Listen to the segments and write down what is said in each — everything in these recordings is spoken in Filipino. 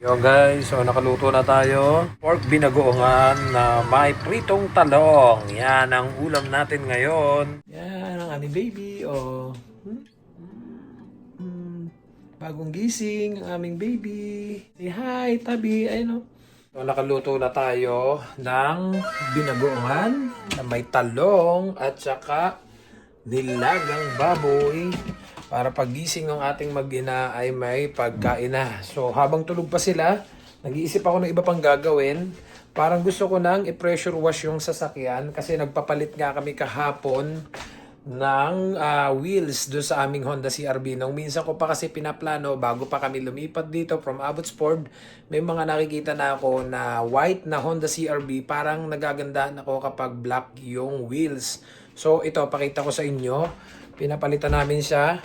Yo guys, so nakaluto na tayo. Pork binagoongan na may pritong talong. Yan ang ulam natin ngayon. Yan ang aming baby. Oh. Bagong gising ang aming baby. Say hi, tabi. Ayun oh. So nakaluto na tayo ng binagoongan na may talong at saka nilagang baboy. Para paggising ng ating mag-ina ay may pagkain na. So habang tulog pa sila, nag-iisip ako ng iba pang gagawin. Parang gusto ko nang i-pressure wash yung sasakyan kasi nagpapalit nga kami kahapon ng wheels doon sa aming Honda CR-V. Nung minsan ko pa kasi pinaplano bago pa kami lumipat dito from Abbotsford, may mga nakikita na ako na white na Honda CR-V. Parang nagagandahan ako kapag black yung wheels. So ito, pakita ko sa inyo. Pinapalitan namin siya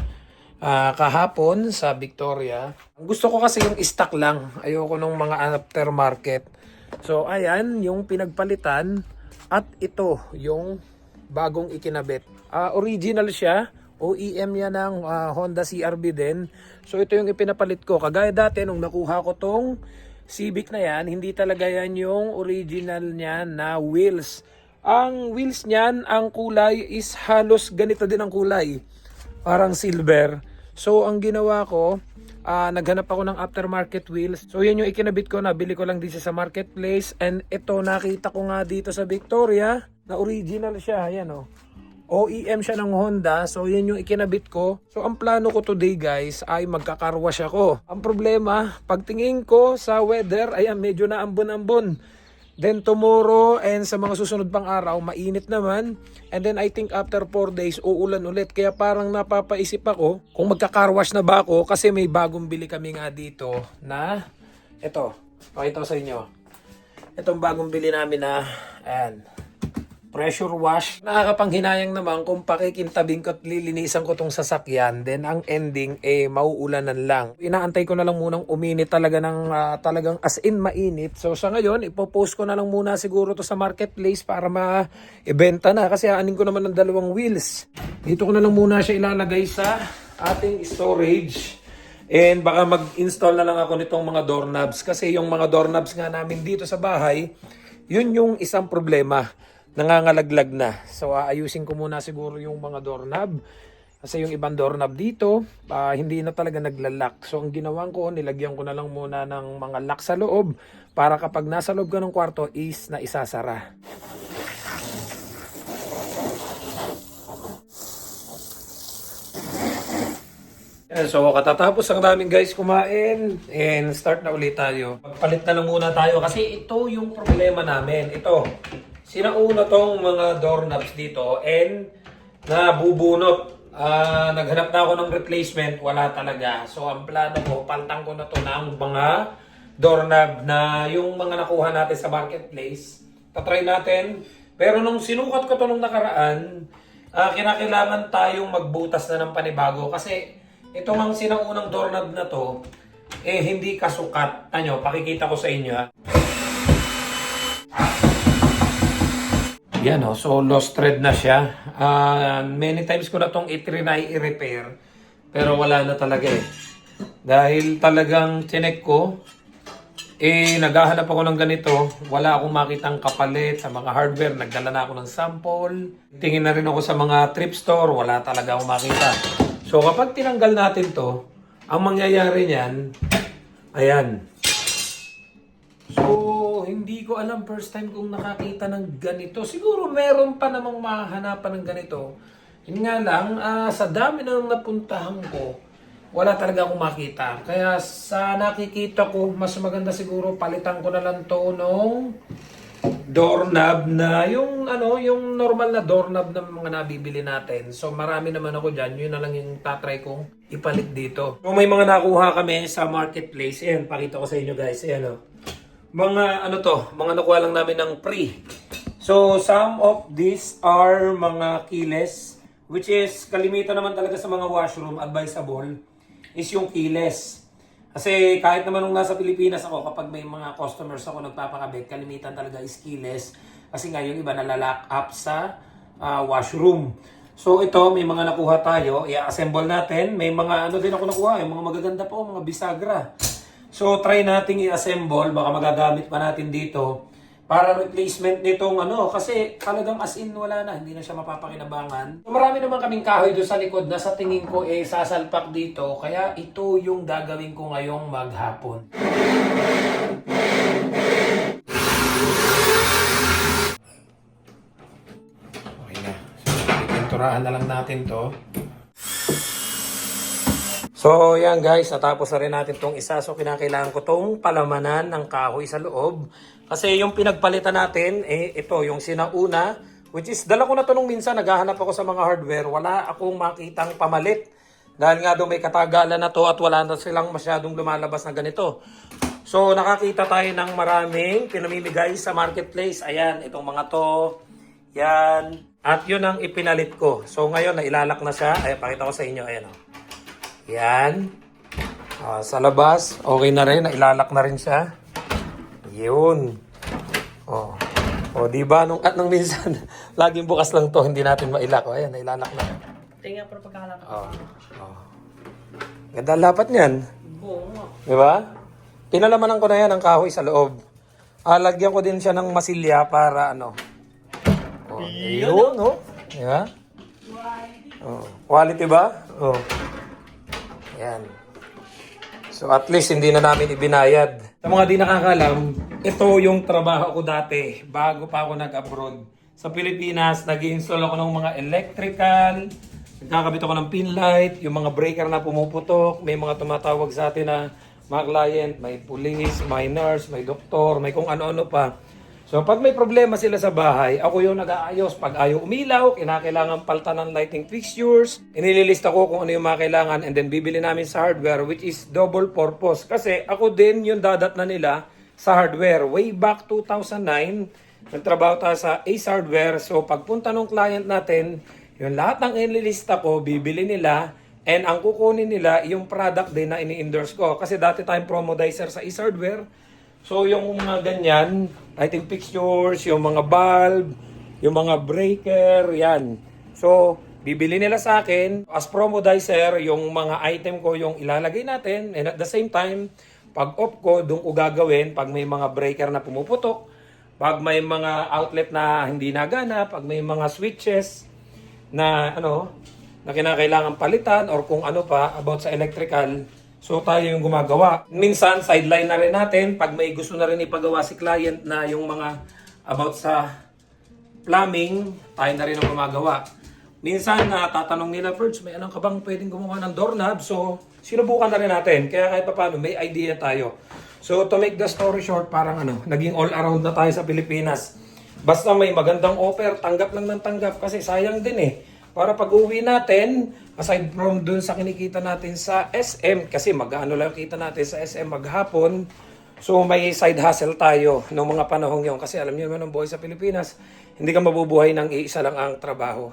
kahapon sa Victoria. Gusto ko kasi yung stock lang. Ayoko nung mga aftermarket. So ayan yung pinagpalitan. At ito yung bagong ikinabit. Original siya. OEM yan ng Honda CR-V din. So ito yung ipinapalit ko. Kagaya dati nung nakuha ko tong Civic na yan, hindi talaga yan yung original niyan na wheels. Ang wheels niyan, ang kulay is halos ganito din ang kulay. Parang silver. So, ang ginawa ko, naghanap ako ng aftermarket wheels. So, yan yung ikinabit ko. Nabili ko lang dito sa marketplace. And ito, nakita ko nga dito sa Victoria na original siya. Ayan o. OEM siya ng Honda. So, yan yung ikinabit ko. So, ang plano ko today guys ay magkakarwash ako. Ang problema, pagtingin ko sa weather, ayan, medyo na ambon-ambon. Then tomorrow and sa mga susunod pang araw, mainit naman. And then I think after 4 days, uulan ulit. Kaya parang napapaisip ako kung magka-carwash na ba ako kasi may bagong bili kami nga dito na ito. Pakita ko sa inyo. Itong bagong bili namin na ayan, pressure wash. Nakakapanghinayang naman kung pakikintabing ko at lilinisan ko tong sasakyan. Then ang ending mauulanan lang. Inaantay ko na lang munang uminit talaga ng talagang as in mainit. So sa ngayon, ipopost ko na lang muna siguro to sa marketplace para ma-ibenta na. Kasi aanin ko naman ng 2 wheels. Dito ko na lang muna siya ilalagay sa ating storage. And baka mag-install na lang ako nitong mga doorknobs. Kasi yung mga doorknobs nga namin dito sa bahay, yun yung isang problema. Nangangalaglag na. So aayusin ko muna siguro yung mga doorknob. Kasi yung ibang doorknob dito, hindi na talaga naglalak. So ang ginawan ko, nilagyan ko na lang muna ng mga lock sa loob para kapag nasa loob ka ng kwarto is na isasara. So katatapos ang daming guys kumain and start na ulit tayo. Magpalit na lang muna tayo kasi ito yung problema namin. Ito. Sinauna tong mga doorknobs dito and nabubunot. Naghanap na ako ng replacement, wala talaga. So ang plano ko, pantang ko na to ng mga doorknob na yung mga nakuha natin sa marketplace. Tatry natin. Pero nung sinukat ko to nung nakaraan, kinakailangan tayong magbutas na ng panibago kasi itong ang sinaunang doorknob na to, hindi kasukat. Pakikita ko sa inyo ha. Yan o, so lost thread na siya. Many times ko na itong itrinay i-repair. Pero wala na talaga eh. Dahil talagang chinek ko, naghahanap ako ng ganito. Wala akong makitang kapalit sa mga hardware. Nagdala na ako ng sample. Tingin na rin ako sa mga thrift store. Wala talaga akong makita. So kapag tinanggal natin to, ang mangyayari niyan, ayan. So, hindi ko alam first time kong nakakita ng ganito. Siguro meron pa namang mahanapan ng ganito. Yun nga lang, sa dami ng napuntahan ko, wala talaga akong makita. Kaya sa nakikita ko, mas maganda siguro palitan ko na lang to nung doorknob na yung normal na doorknob na mga nabibili natin. So marami naman ako dyan. Yun na lang yung tatry kong ipalit dito. So may mga nakuha kami sa marketplace. Ayan, pakita ko sa inyo guys. Ayan o. Mga mga nakuha lang namin ng pre. So some of these are mga keyless, which is kalimitan naman talaga sa mga washroom, advisable is yung keyless. Kasi kahit naman nung nasa Pilipinas ako, kapag may mga customers ako nagpapakabit, kalimitan talaga is keyless. Kasi nga yung iba nalalock up sa washroom. So ito, may mga nakuha tayo. I-assemble natin. May mga din ako nakuha. Yung mga magaganda po, mga bisagra. So try nating i-assemble, baka magagamit pa natin dito para replacement nitong ano, kasi talagang as in wala na, hindi na siya mapapakinabangan. So, marami naman kaming kahoy doon sa likod na sa tingin ko sasalpak dito, kaya ito yung gagawin ko ngayong maghapon. Okay na, so pipinturahan na lang natin to. So, yan guys, natapos na rin natin tong isa. So, kinakailangan ko tong palamanan ng kahoy sa loob. Kasi yung pinagpalitan natin, ito, yung sinauna, which is, dala ko na to nung minsan, naghahanap ako sa mga hardware. Wala akong makitang pamalit. Dahil nga doon may katagalan na to at wala na silang masyadong lumalabas na ganito. So, nakakita tayo ng maraming pinamimigay sa marketplace. Ayan, itong mga to. Yan. At yun ang ipinalit ko. So, ngayon, nailalak na siya. Ayan, pakita ko sa inyo. Ayan, o. Yan. Sa labas, okay na rin. Nailalak na rin siya. Yun. Di ba? Nung minsan, laging bukas lang to, hindi natin mailak. Ayan, nailalak na. Tingnan pero pagkakalap. Ganda lapat niyan. Di ba? Pinalamanan ko na yan ang kahoy sa loob. Lagyan ko din siya ng masilya para ano. Yun, Di ba? Quality ba? Yan. So at least hindi na namin ibinayad. Sa mga di nakakalam, ito yung trabaho ko dati bago pa ako nag-abroad. Sa Pilipinas, nag-install ako ng mga electrical, nagkakabit ako ng pin light, yung mga breaker na pumuputok, may mga tumatawag sa atin na mga client, may police, may nurse, may doktor, may kung ano-ano pa. So pag may problema sila sa bahay, ako yung nag-aayos. Pag ayaw umilaw, kinakailangan paltan ng lighting fixtures, inililista ko kung ano yung mga kailangan and then bibili namin sa hardware which is double purpose. Kasi ako din yung dadat na nila sa hardware. Way back 2009, nagtrabaho tayo sa Ace Hardware. So pagpunta ng client natin, yung lahat ng inililista ko, bibili nila and ang kukunin nila yung product din na ini-endorse ko. Kasi dati tayong promodizer sa Ace Hardware. So yung mga ganyan, lighting fixtures, yung mga bulb, yung mga breaker, yan. So, bibili nila sa akin, as promodizer, yung mga item ko yung ilalagay natin, and at the same time, pag off ko, doon ko gagawin, pag may mga breaker na pumuputok, pag may mga outlet na hindi nagana, pag may mga switches na na kinakailangan palitan or kung ano pa about sa electrical, so tayo yung gumagawa. Minsan, sideline na rin natin. Pag may gusto na rin ipagawa si client na yung mga about sa plumbing, tayo na rin ang gumagawa. Minsan, tatanong nila, Ferds, may anong ka bang pwedeng gumawa ng doorknob? So, sinubukan na rin natin. Kaya kahit paano, may idea tayo. So, to make the story short, parang naging all around na tayo sa Pilipinas. Basta may magandang offer, tanggap lang ng tanggap kasi sayang din eh. Para pag-uwi natin, aside from dun sa kinikita natin sa SM, kasi mag-ano lang kita natin sa SM maghapon, so may side hustle tayo ng mga panahong yun. Kasi alam niyo naman ang buhay sa Pilipinas, hindi ka mabubuhay ng iisa lang ang trabaho.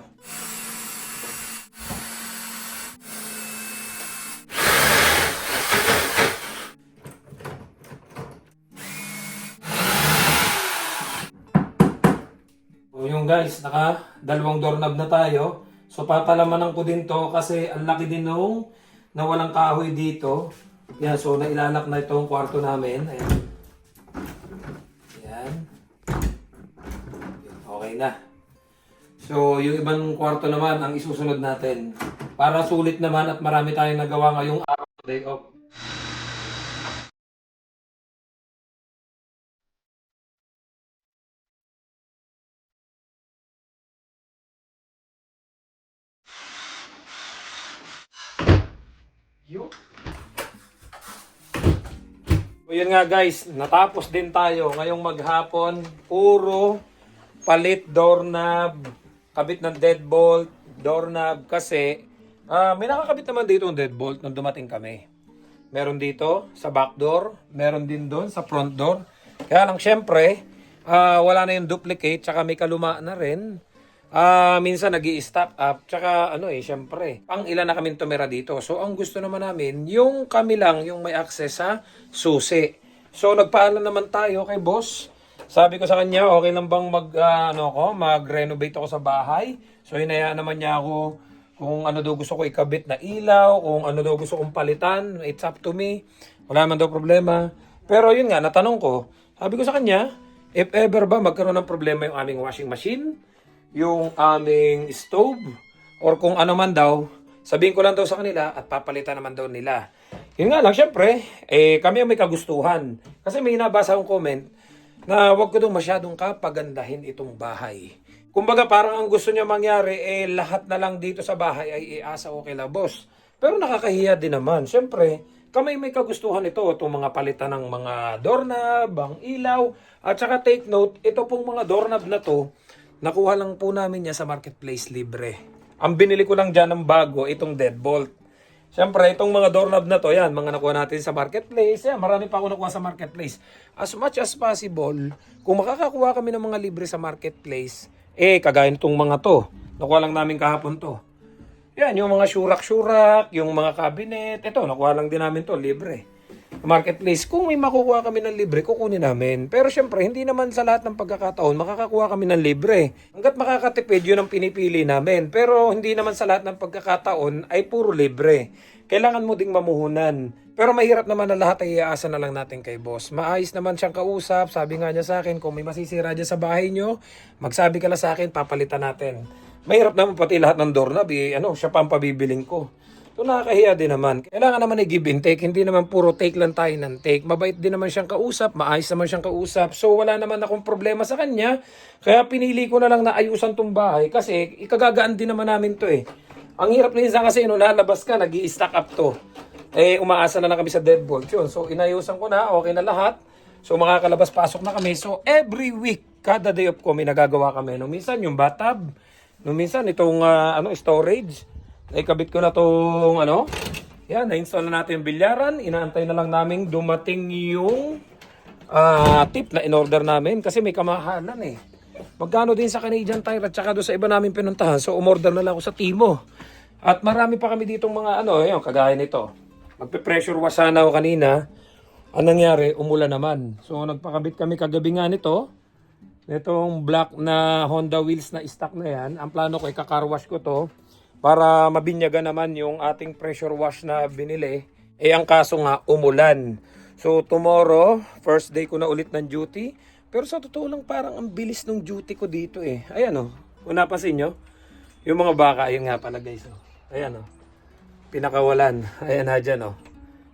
So yung guys, naka dalawang doorknob na tayo. So papalamanan ko din to kasi ang laki din nung nawalang kahoy dito. Yan, so nailalak na itong kwarto namin. Ayan. Ayan. Okay na. So yung ibang kwarto naman ang isusunod natin. Para sulit naman at marami tayong nagawa ngayong araw, day off. So yun nga guys, natapos din tayo ngayong maghapon. Puro palit doorknob, kabit ng deadbolt, doorknob kasi may nakakabit naman dito ng deadbolt nung dumating kami. Meron dito sa back door, meron din doon sa front door. Kaya lang syempre, wala na yung duplicate, tsaka may kaluma na rin. Minsan nag-i-stock up, tsaka syempre, pang ilan na kami tumira dito. So ang gusto naman namin, yung kami lang yung may access sa susi. So nagpaalam naman tayo kay boss. Sabi ko sa kanya, okay lang bang mag-renovate ako sa bahay? So hinayaan naman niya ako Kung ano daw gusto ko ikabit na ilaw, kung ano daw gusto kong palitan, it's up to me. Wala man daw problema. Pero yun nga, natanong ko, sabi ko sa kanya, if ever ba magkaroon ng problema yung aming washing machine, yung aming stove, or kung ano man daw, sabihin ko lang daw sa kanila at papalitan naman daw nila. Yun nga lang, syempre, kami ang may kagustuhan. Kasi may nabasa akong comment na wag ko daw masyadong kapagandahin itong bahay. Kumbaga parang ang gusto niya mangyari, lahat na lang dito sa bahay ay iasa o kila boss. Pero nakakahiya din naman. Siyempre, kami may kagustuhan ito. Itong mga palitan ng mga doorknob, ang ilaw. At saka take note, ito pong mga doorknob na to, nakuha lang po namin niya sa marketplace libre. Ang binili ko lang dyan ng bago, itong deadbolt. Siyempre, itong mga doorknob na to, yan, mga nakuha natin sa marketplace. Yan, marami pa ako nakuha sa marketplace. As much as possible, kung makakakuha kami ng mga libre sa marketplace, kagaya nitong mga to. Nakuha lang namin kahapon to. Yan, yung mga syurak-syurak, yung mga cabinet. Ito, nakuha lang din namin to, libre. Marketplace, kung may makukuha kami ng libre, kukunin namin. Pero syempre, hindi naman sa lahat ng pagkakataon makakakuha kami ng libre. Hanggat makakatipid, yun ang pinipili namin. Pero hindi naman sa lahat ng pagkakataon ay puro libre. Kailangan mo ding mamuhunan. Pero mahirap naman na lahat ay iaasa na lang natin kay boss. Maayos naman siyang kausap. Sabi nga niya sa akin, kung may masisira dyan sa bahay nyo, magsabi ka lang sa akin, papalitan natin. Mahirap naman pati lahat ng doorknob, siya pa ang pabibiling ko. So nakakahiya din naman. Kailangan naman ay give and take. Hindi naman puro take lang tayo ng take. Mabait din naman siyang kausap. Maayos naman siyang kausap. So wala naman akong problema sa kanya. Kaya pinili ko na lang na ayusan tong bahay. Kasi ikagagaan din naman namin to eh. Ang hirap minsan kasi nung lalabas ka, nag-i-stack up to. Umaasa na lang kami sa deadbolt yun. So inayusan ko na. Okay na lahat. So makakalabas-pasok na kami. So every week, kada day off ko, may nagagawa kami. Nung minsan yung bathtub. Nung minsan itong storage. Kabit ko na itong yan, na-install na natin yung bilyaran. Inaantay na lang namin dumating yung tip na in-order namin kasi may kamahalan eh. Magkano din sa Canadian Tire at saka doon sa iba namin pinuntahan. So umorder na lang ako sa Timo. At marami pa kami ditong mga kagaya nito. Magpe-pressure wash sana ako kanina. Ang nangyari, umulan naman. So nagpakabit kami kagabi nga nito. Itong black na Honda wheels na stock na yan. Ang plano ko, ikakarwash ko to para mabinyagan naman yung ating pressure wash na binili. Ang kaso nga, umulan. So tomorrow, first day ko na ulit ng duty. Pero sa totoo lang, parang ang bilis ng duty ko dito eh. Ayan kung napansin nyo, yung mga baka, ayun nga pala guys. Ayan pinakawalan. Ayan na dyan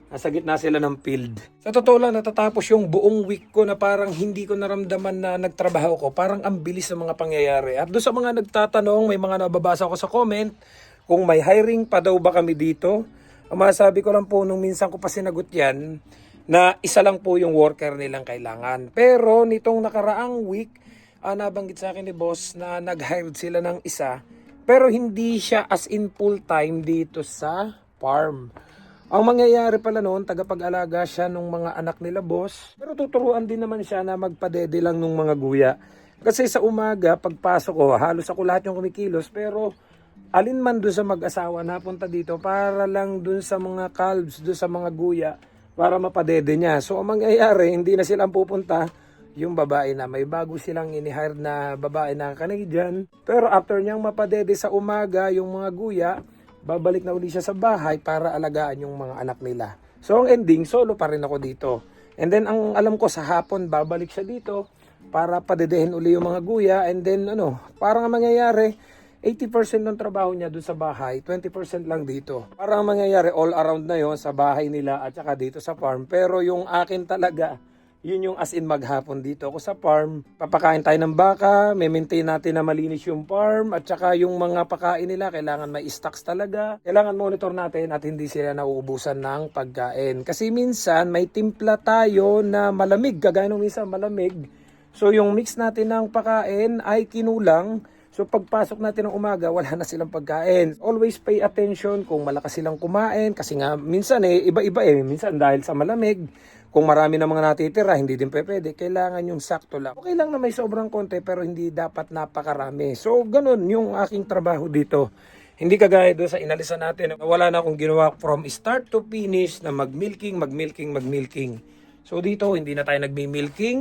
Nasa gitna sila ng field. Sa totoo lang, natatapos yung buong week ko na parang hindi ko naramdaman na nagtrabaho ko. Parang ang bilis ng mga pangyayari. At doon sa mga nagtatanong, may mga nababasa ko sa comment, kung may hiring pa daw ba kami dito. Ang masabi ko lang po, nung minsan ko pa sinagot yan, na isa lang po yung worker nilang kailangan. Pero nitong nakaraang week, nabanggit sa akin ni boss na nag-hired sila ng isa. Pero hindi siya as in full time dito sa farm. Ang mangyayari pala noon, tagapag-alaga siya nung mga anak nila boss. Pero tuturuan din naman siya na magpadede lang nung mga guya. Kasi sa umaga, pagpasok ko, halos ako lahat yung kumikilos. Pero alin man doon sa mag-asawa napunta dito para lang doon sa mga calves, doon sa mga guya, para mapadede niya. So ang mangyayari, hindi na silang pupunta yung babae na. May bago silang ini-hire na babae na Canadian. Pero after niyang mapadede sa umaga yung mga guya, babalik na uli siya sa bahay para alagaan yung mga anak nila. So ang ending, solo pa rin ako dito. And then ang alam ko sa hapon, babalik siya dito para padedehin uli yung mga guya. And then parang ang mangyayari, 80% ng trabaho niya doon sa bahay, 20% lang dito. Parang ang mangyayari all around na yon sa bahay nila at saka dito sa farm. Pero yung akin talaga, yun yung as in maghapon dito ako sa farm. Papakain tayo ng baka, maintain natin na malinis yung farm, at saka yung mga pakain nila, kailangan may stocks talaga. Kailangan monitor natin at hindi sila nauubusan ng pagkain. Kasi minsan may timpla tayo na malamig, kagaya nung minsan malamig. So yung mix natin ng pakain ay kinulang. So pagpasok natin ng umaga, wala na silang pagkain. Always pay attention kung malakas silang kumain. Kasi nga minsan iba-iba minsan dahil sa malamig. Kung marami na mga natitira, hindi din pwede. Kailangan yung sakto lang. Okay lang na may sobrang konti pero hindi dapat napakarami. So ganun yung aking trabaho dito. Hindi kagaya doon sa inalisan natin. Wala na akong ginawa from start to finish na mag-milking. So dito hindi na tayo nagmi-milking.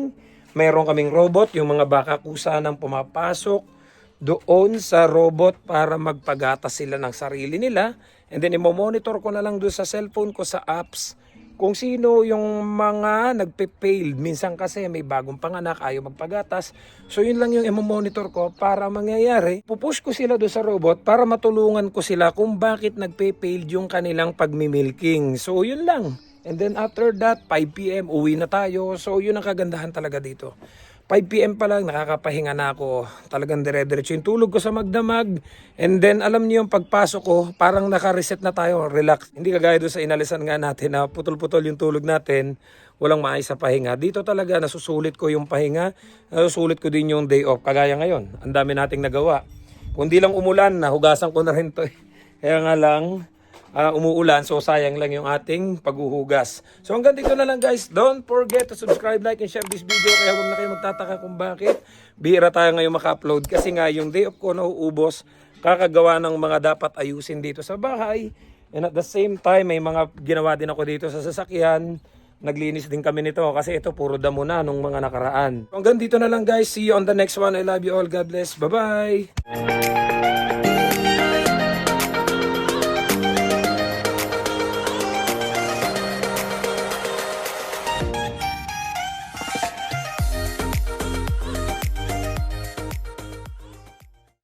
Mayroon kaming robot, yung mga baka kusa nang pumapasok. doon sa robot para magpagatas sila ng sarili nila. And then imo-monitor ko na lang doon sa cellphone ko sa apps kung sino yung mga nagpe-fail. Minsan kasi may bagong panganak, ayaw magpagatas. So yun lang yung imo-monitor ko para mangyayari. Pupush ko sila doon sa robot para matulungan ko sila kung bakit nagpe-fail yung kanilang pagmimilking. So yun lang. And then after that, 5 PM, uwi na tayo. So yun ang kagandahan talaga dito. 5 PM pa lang, nakakapahinga na ako. Talagang dire-diretso yung tulog ko sa magdamag. And then, alam niyo yung pagpasok ko, parang naka-reset na tayo, relax. Hindi kagaya doon sa inalisan nga natin na putol-putol yung tulog natin. Walang maayos sa pahinga. Dito talaga nasusulit ko yung pahinga. Nasusulit ko din yung day off. Kagaya ngayon, ang dami nating nagawa. Kung di lang umulan, nahugasan ko na rin to. Kaya nga lang, umuulan, so sayang lang yung ating paghuhugas. So hanggang dito na lang guys. Don't forget to subscribe, like, and share this video. Kaya huwag na kayo magtataka kung bakit bihira tayo ngayon maka-upload. Kasi nga yung day off ko nauubos, kakagawa ng mga dapat ayusin dito sa bahay. And at the same time, may mga ginawa din ako dito sa sasakyan. Naglinis din kami nito kasi ito puro damo na nung mga nakaraan. So hanggang dito na lang guys. See you on the next one. I love you all. God bless. Bye-bye.